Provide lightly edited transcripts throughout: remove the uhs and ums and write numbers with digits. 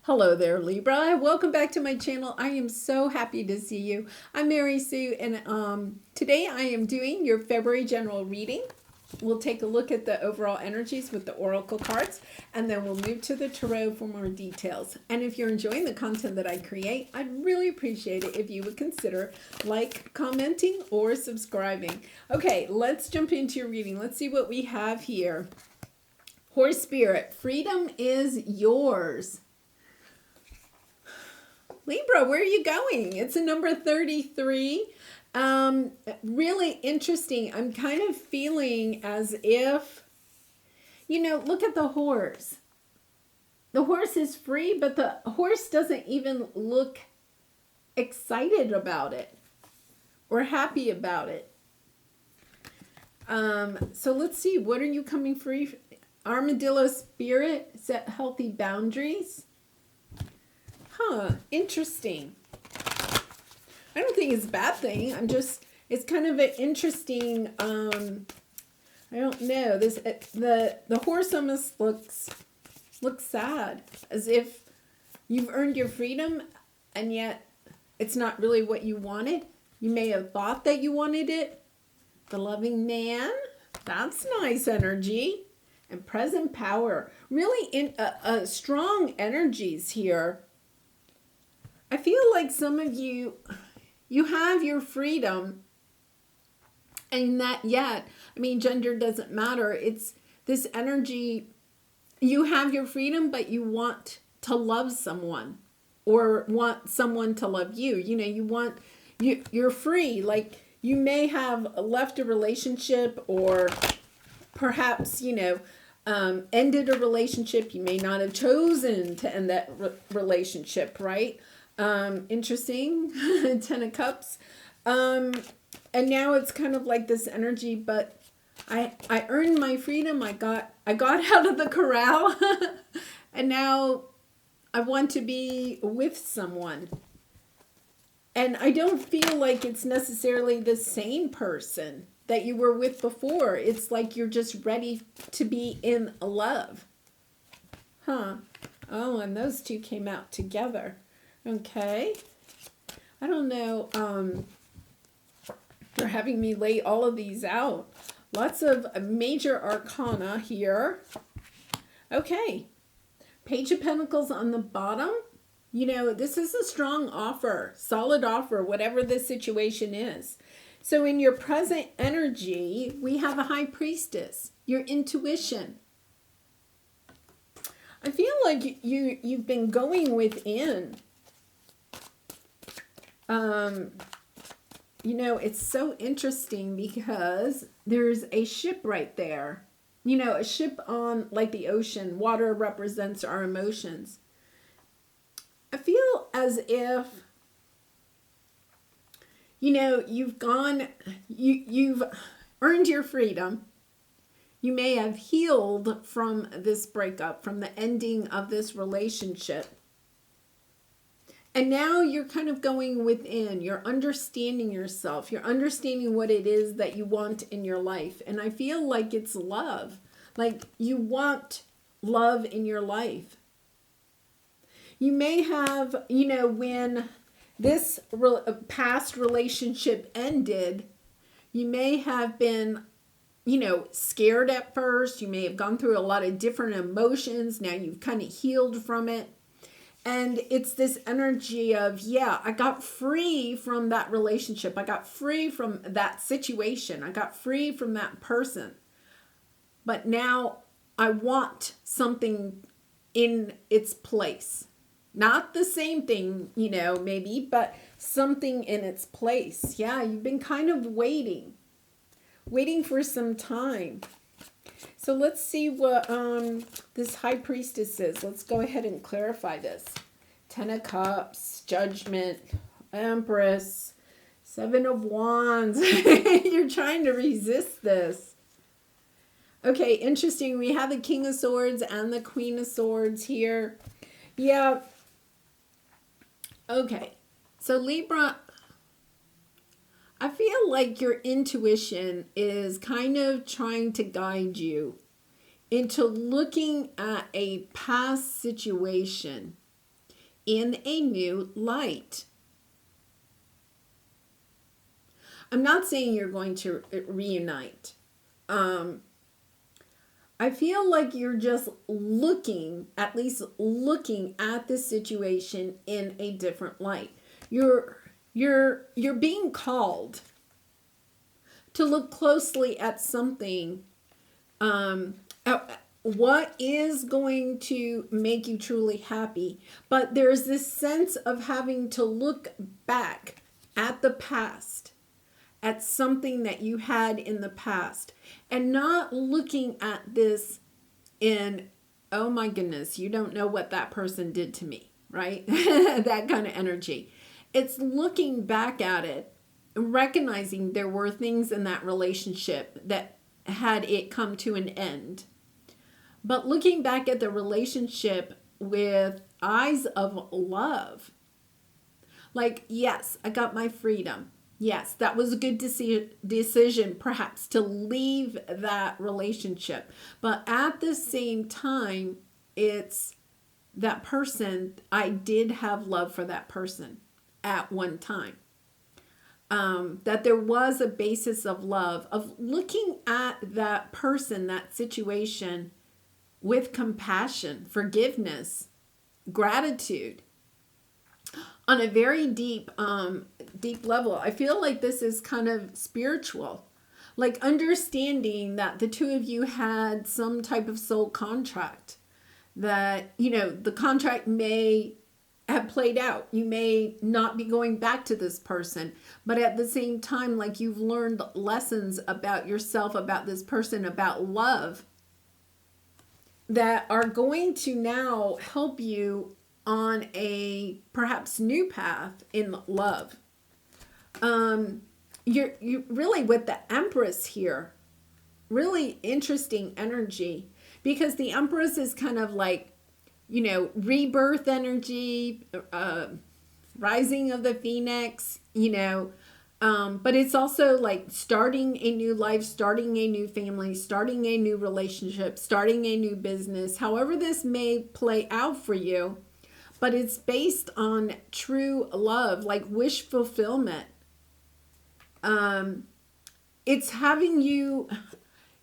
Hello there, Libra. Welcome back to my channel. I am so happy to see you. I'm Mary Sue, and today I am doing your February general reading. We'll take a look at the overall energies with the oracle cards, and then we'll move to the tarot for more details. And if you're enjoying the content that I create, I'd really appreciate it if you would consider commenting, or subscribing. Okay, let's jump into your reading. Let's see what we have here. Horse Spirit, freedom is yours. Libra, where are you going? It's a number 33. Really interesting. I'm kind of feeling as if, look at the horse. The horse is free, but the horse doesn't even look excited about it or happy about it. So let's see. What are you coming free? Armadillo Spirit, set healthy boundaries. Interesting. I don't think it's a bad thing. It's kind of an interesting, I don't know. The horse almost looks sad, as if you've earned your freedom and yet it's not really what you wanted. You may have thought that you wanted it. The loving man, that's nice energy. And present power, really strong energies here. I feel like some of you have your freedom, and not yet. I mean, gender doesn't matter. It's this energy. You have your freedom, but you want to love someone, or want someone to love you. You're free. Like, you may have left a relationship, or perhaps, ended a relationship. You may not have chosen to end that relationship, right? Interesting. 10 of Cups. And now it's kind of like this energy, but I earned my freedom. I got out of the corral and now I want to be with someone. And I don't feel like it's necessarily the same person that you were with before. It's like you're just ready to be in love. Oh, and those two came out together. Okay. I don't know. They're having me lay all of these out. Lots of major arcana here. Okay. Page of Pentacles on the bottom. This is a strong offer, solid offer, whatever the situation is. So in your present energy, we have a High Priestess, your intuition. I feel like you've been going within. It's so interesting because there's a ship right there. A ship on like the ocean. Water represents our emotions. I feel as if, you've earned your freedom. You may have healed from this breakup, from the ending of this relationship. And now you're kind of going within. You're understanding yourself. You're understanding what it is that you want in your life. And I feel like it's love. Like you want love in your life. You may have, when this past relationship ended, you may have been, scared at first. You may have gone through a lot of different emotions. Now you've kind of healed from it. And it's this energy of, I got free from that relationship. I got free from that situation. I got free from that person. But now I want something in its place. Not the same thing, maybe, but something in its place. Yeah, you've been kind of waiting for some time. So let's see what this High Priestess is. Let's go ahead and clarify this. 10 of Cups, Judgment, Empress, 7 of Wands. You're trying to resist this. Okay, interesting. We have the King of Swords and the Queen of Swords here. Yeah. Okay. So Libra, I feel like your intuition is kind of trying to guide you into looking at a past situation in a new light. I'm not saying you're going to reunite. I feel like you're just looking, at least looking at the situation in a different light. You're being called to look closely at something. What is going to make you truly happy? But there's this sense of having to look back at the past, at something that you had in the past, and not looking at this in, oh my goodness, you don't know what that person did to me, right? That kind of energy. It's looking back at it, recognizing there were things in that relationship that had it come to an end. But looking back at the relationship with eyes of love. Like, yes, I got my freedom. Yes, that was a good decision, perhaps, to leave that relationship. But at the same time, it's that person, I did have love for that person at one time. That there was a basis of love, of looking at that person, that situation with compassion, forgiveness, gratitude. On a very deep level. I feel like this is kind of spiritual, like understanding that the two of you had some type of soul contract, that, you know, the contract may have played out. You may not be going back to this person, but at the same time, like, you've learned lessons about yourself, about this person, about love, that are going to now help you on a perhaps new path in love. You're really with the Empress here, really interesting energy, because the Empress is kind of like, you know, rebirth energy, rising of the Phoenix, you know, but it's also like starting a new life, starting a new family, starting a new relationship, starting a new business, however this may play out for you. But it's based on true love, like wish fulfillment. It's having you,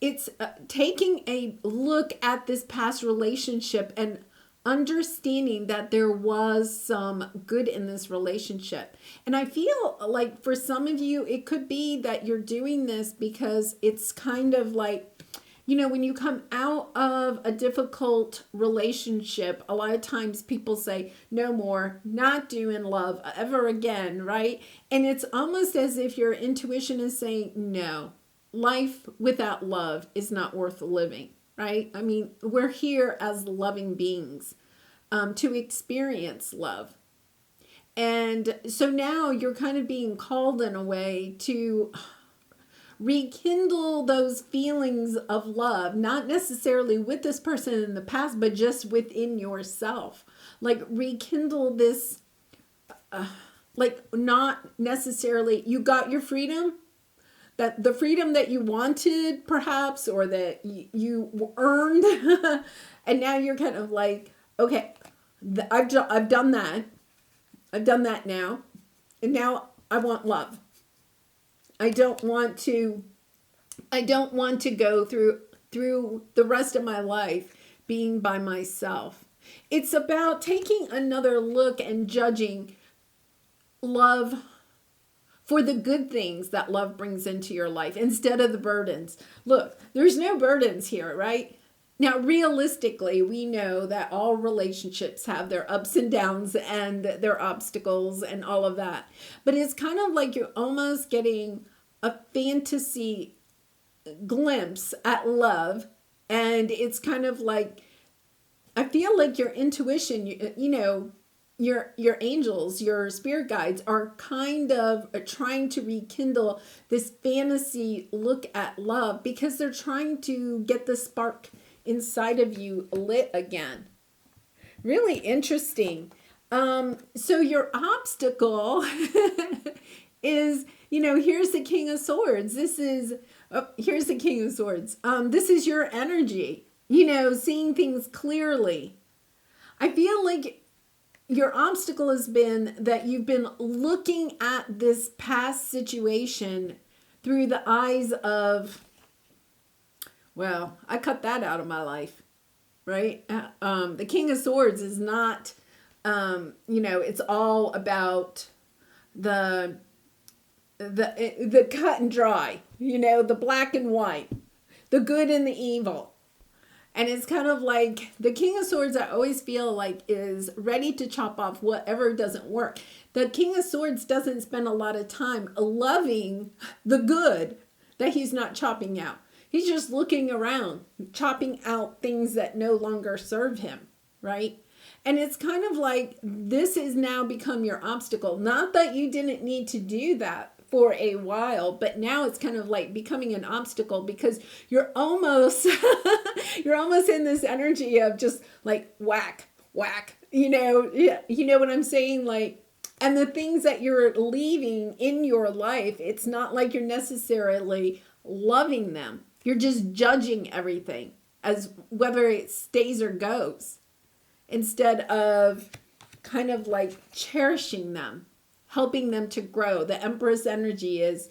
it's taking a look at this past relationship and understanding that there was some good in this relationship. And I feel like for some of you, it could be that you're doing this because it's kind of like, you know, when you come out of a difficult relationship, a lot of times people say, no more, not doing love ever again, right? And it's almost as if your intuition is saying, no, life without love is not worth living, right? I mean, we're here as loving beings to experience love. And so now you're kind of being called in a way to rekindle those feelings of love, not necessarily with this person in the past, but just within yourself. Like rekindle this, like not necessarily, you got your freedom, that the freedom that you wanted perhaps, or that you earned. And now you're kind of like, okay, I've done that. I've done that now. And now I want love. I don't want to go through the rest of my life being by myself. It's about taking another look and judging love for the good things that love brings into your life instead of the burdens. Look, there's no burdens here, right? Now, realistically, we know that all relationships have their ups and downs and their obstacles and all of that. But it's kind of like you're almost getting a fantasy glimpse at love. And it's kind of like, I feel like your intuition, you know, your angels, your spirit guides are kind of trying to rekindle this fantasy look at love, because they're trying to get the spark inside of you lit again. Really interesting. So your obstacle is, you know, here's the King of Swords. Here's the King of Swords. This is your energy, you know, seeing things clearly. I feel like your obstacle has been that you've been looking at this past situation through the eyes of, well, I cut that out of my life, right? The King of Swords is not, it's all about the cut and dry, the black and white, the good and the evil. And it's kind of like the King of Swords, I always feel like, is ready to chop off whatever doesn't work. The King of Swords doesn't spend a lot of time loving the good that he's not chopping out. He's just looking around, chopping out things that no longer serve him, right? And it's kind of like this has now become your obstacle. Not that you didn't need to do that for a while, but now it's kind of like becoming an obstacle because you're almost you're almost in this energy of just like whack, whack, you know what I'm saying? Like, and the things that you're leaving in your life, it's not like you're necessarily loving them. You're just judging everything as whether it stays or goes, instead of kind of like cherishing them, helping them to grow. The Empress energy is,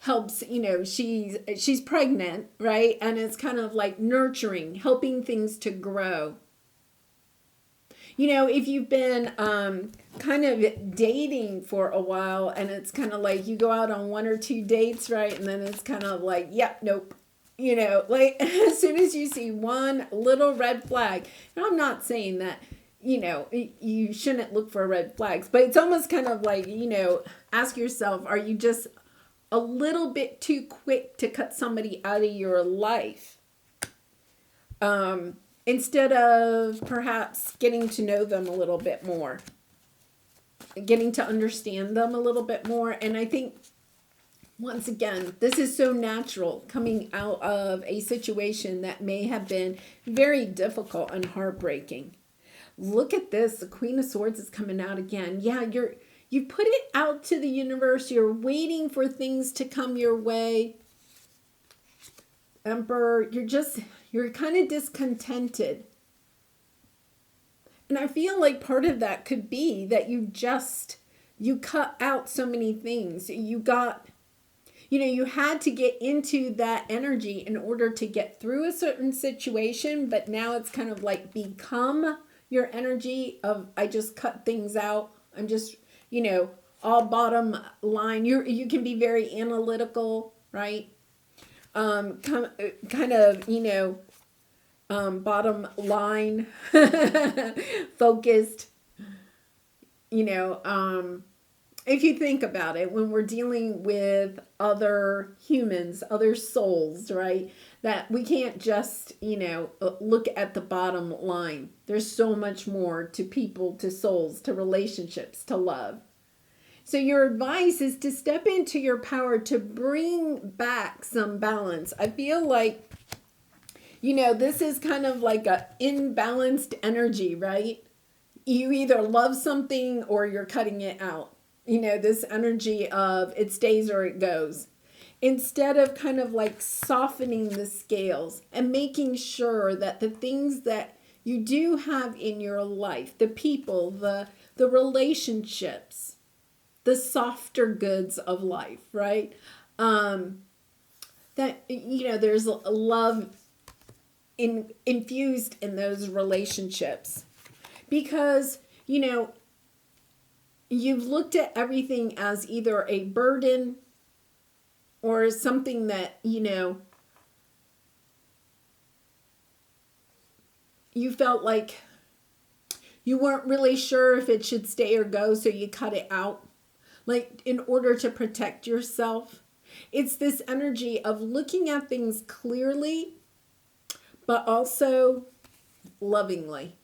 helps, she's pregnant, right? And it's kind of like nurturing, helping things to grow. If you've been kind of dating for a while and it's kind of like you go out on 1 or 2 dates, right? And then it's kind of like, yeah, nope. Like as soon as you see one little red flag, and I'm not saying that, you shouldn't look for red flags, but it's almost kind of like, ask yourself, are you just a little bit too quick to cut somebody out of your life? Instead of perhaps getting to know them a little bit more, getting to understand them a little bit more. And I think, once again, this is so natural coming out of a situation that may have been very difficult and heartbreaking. Look at this. The Queen of Swords is coming out again. Yeah, you put it out to the universe. You're waiting for things to come your way. Emperor, you're kind of discontented. And I feel like part of that could be that you cut out so many things. You had to get into that energy in order to get through a certain situation, but now it's kind of like become your energy of, I just cut things out. I'm just, all bottom line. You can be very analytical, right? Kind of, bottom line focused, if you think about it, when we're dealing with other humans, other souls, right, that we can't just, look at the bottom line. There's so much more to people, to souls, to relationships, to love. So your advice is to step into your power to bring back some balance. I feel like, this is kind of like a imbalanced energy, right? You either love something or you're cutting it out. This energy of it stays or it goes. Instead of kind of like softening the scales and making sure that the things that you do have in your life, the people, the relationships, the softer goods of life, right? That, there's a love infused in those relationships. Because, you've looked at everything as either a burden or something that, you felt like you weren't really sure if it should stay or go, so you cut it out, like in order to protect yourself. It's this energy of looking at things clearly, but also lovingly.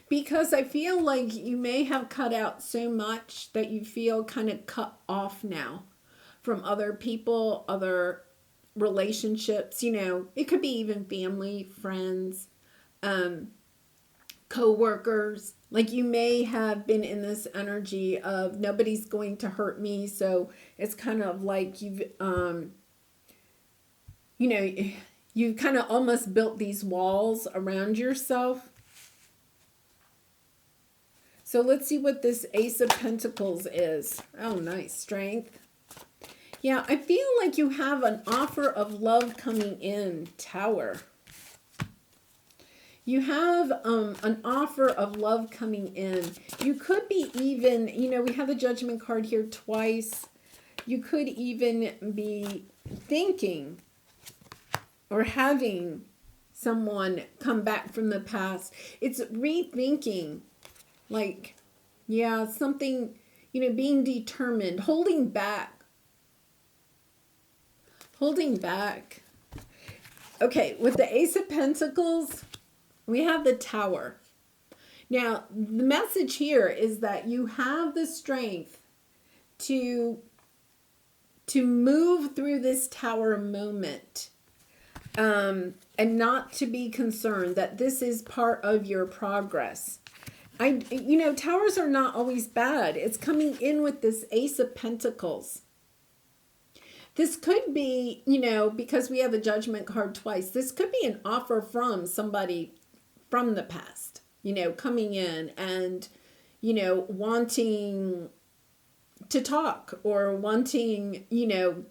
Because I feel like you may have cut out so much that you feel kind of cut off now from other people, other relationships. It could be even family, friends, co-workers. Like you may have been in this energy of nobody's going to hurt me. So it's kind of like you've, you know, you kind of almost built these walls around yourself. So let's see what this Ace of Pentacles is. Oh, nice. Strength. Yeah, I feel like you have an offer of love coming in. Tower. You have an offer of love coming in. You could be even, you know, we have the Judgment card here twice. You could even be thinking or having someone come back from the past. It's rethinking, like, yeah, something, you know, being determined, holding back. Holding back. Okay, with the Ace of Pentacles, we have the Tower. Now, the message here is that you have the strength to move through this Tower moment, and not to be concerned that this is part of your progress. You know, Towers are not always bad. It's coming in with this Ace of Pentacles. This could be, you know, because we have the Judgment card twice, this could be an offer from somebody from the past, you know, coming in and, you know, wanting to talk or wanting, you know,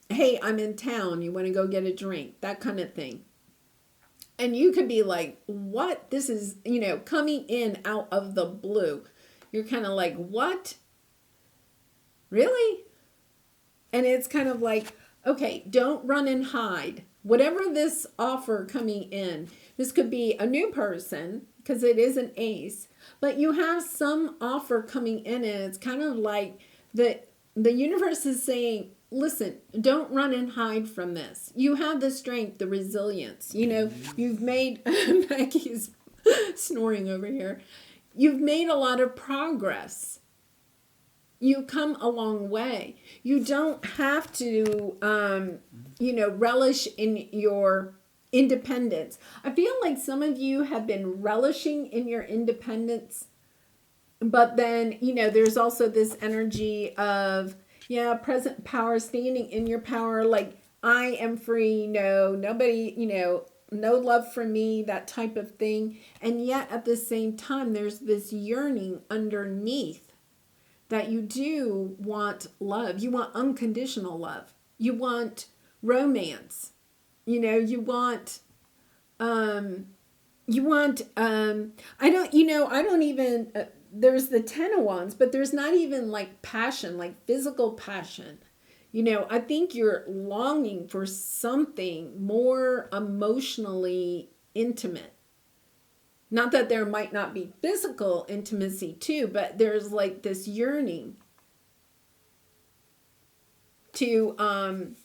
hey, I'm in town, you want to go get a drink, that kind of thing. And you could be like, what? This is, you know, coming in out of the blue. You're kind of like, what? Really? And it's kind of like, okay, don't run and hide. Whatever this offer coming in, this could be a new person because it is an ace, but you have some offer coming in and it's kind of like the universe is saying, listen, don't run and hide from this. You have the strength, the resilience. You know, you've made, Maggie's snoring over here. You've made a lot of progress. You come a long way. You don't have to, you know, relish in your independence. I feel like some of you have been relishing in your independence, but then, you know, there's also this energy of, yeah, present power, standing in your power, like, I am free, no, nobody, you know, no love for me, that type of thing. And yet at the same time, there's this yearning underneath that you do want love. You want unconditional love. You want romance. You know, you want, I don't even, there's the 10 of Wands, but there's not even like passion, like physical passion. You know, I think you're longing for something more emotionally intimate. Not that there might not be physical intimacy too, but there's like this yearning to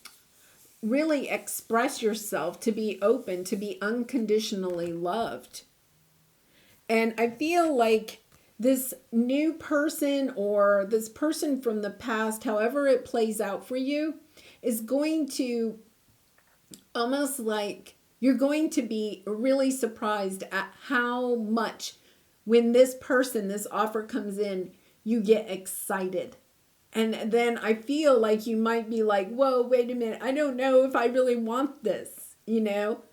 really express yourself, to be open, to be unconditionally loved. And I feel like this new person or this person from the past, however it plays out for you, is going to almost like you're going to be really surprised at how much when this person, this offer comes in, you get excited. And then I feel like you might be like, whoa, wait a minute. I don't know if I really want this, you know.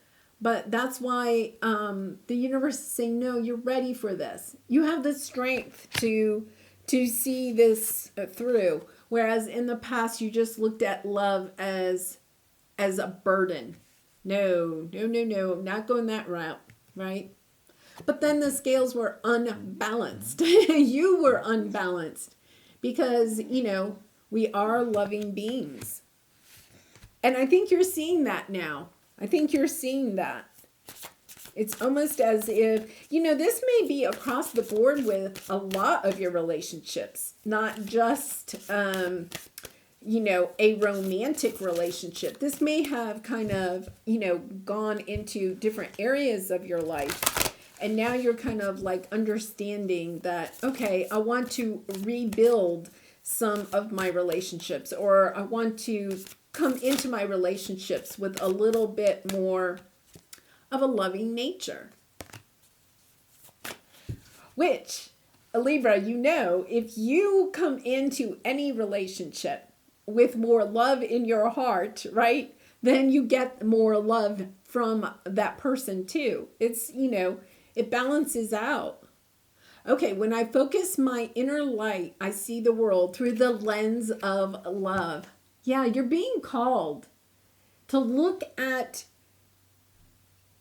But that's why the universe is saying, no, you're ready for this. You have the strength to see this through. Whereas in the past, you just looked at love as a burden. No, I'm not going that route, right? But then the scales were unbalanced. You were unbalanced because, you know, we are loving beings. And I think you're seeing that now. I think you're seeing that. It's almost as if, you know, this may be across the board with a lot of your relationships, not just, you know, a romantic relationship. This may have kind of, you know, gone into different areas of your life. And now you're kind of like understanding that, okay, I want to rebuild some of my relationships, or I want to come into my relationships with a little bit more of a loving nature. Which, Libra, you know, if you come into any relationship with more love in your heart, right, then you get more love from that person too. It's, you know, it balances out. Okay, when I focus my inner light, I see the world through the lens of love. Yeah, you're being called to look at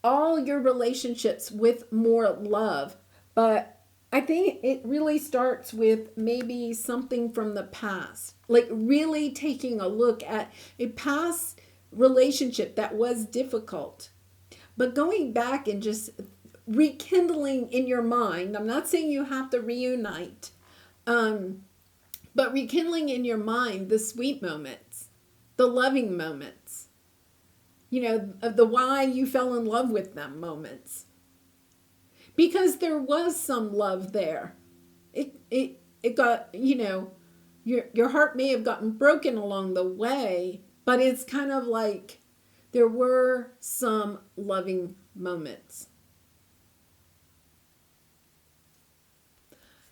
all your relationships with more love. But I think it really starts with maybe something from the past, like really taking a look at a past relationship that was difficult, but going back and just rekindling in your mind. I'm not saying you have to reunite, but rekindling in your mind the sweet moments, the loving moments, you know, the why you fell in love with them moments. Because there was some love there. It got, you know, your heart may have gotten broken along the way, but it's kind of like there were some loving moments.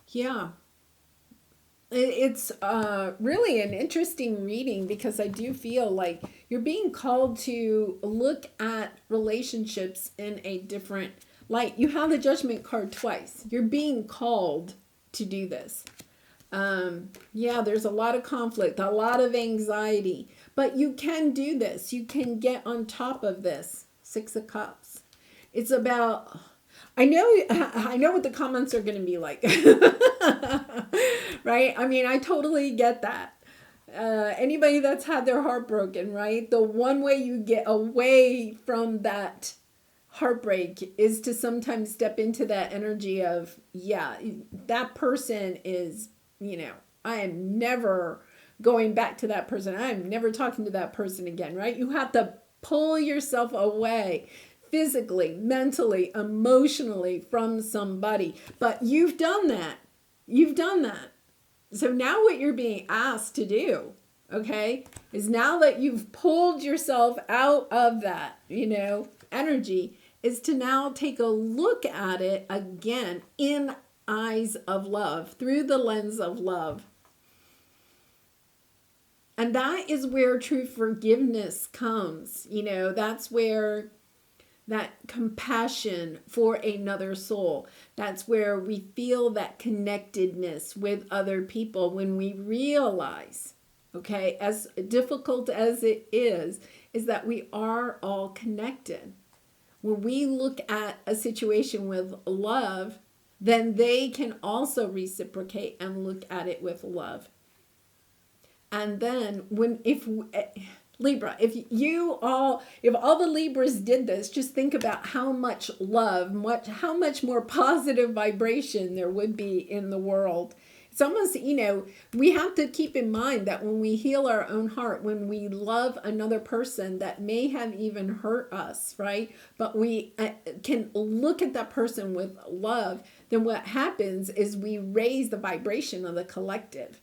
Yeah. It's really an interesting reading because I do feel like you're being called to look at relationships in a different light. You have the Judgment card twice. You're being called to do this. Yeah, there's a lot of conflict, a lot of anxiety, but you can do this. You can get on top of this. Six of Cups. It's about, I know what the comments are going to be like. Right? I mean, I totally get that. Anybody that's had their heart broken, right? The one way you get away from that heartbreak is to sometimes step into that energy of, yeah, that person is, you know, I am never going back to that person. I am never talking to that person again, right? You have to pull yourself away physically, mentally, emotionally from somebody. But you've done that. You've done that. So now what you're being asked to do, okay, is now that you've pulled yourself out of that, you know, energy, is to now take a look at it again in eyes of love, through the lens of love. And that is where true forgiveness comes. You know, that's where that compassion for another soul. That's where we feel that connectedness with other people when we realize, okay, as difficult as it is that we are all connected. When we look at a situation with love, then they can also reciprocate and look at it with love. And then if Libra, if all the Libras did this, just think about how much love, how much more positive vibration there would be in the world. It's almost, you know, we have to keep in mind that when we heal our own heart, when we love another person that may have even hurt us, right? But we can look at that person with love, then what happens is we raise the vibration of the collective.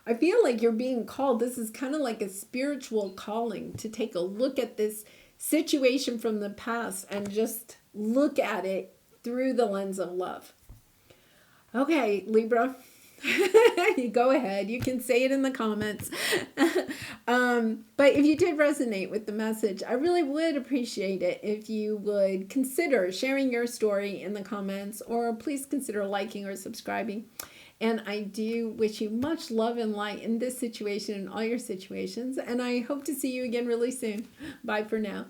I feel like you're being called. This is kind of like a spiritual calling to take a look at this situation from the past and just look at it through the lens of love. Okay, Libra, you go ahead. You can say it in the comments. But if you did resonate with the message, I really would appreciate it if you would consider sharing your story in the comments, or please consider liking or subscribing. And I do wish you much love and light in this situation and all your situations. And I hope to see you again really soon. Bye for now.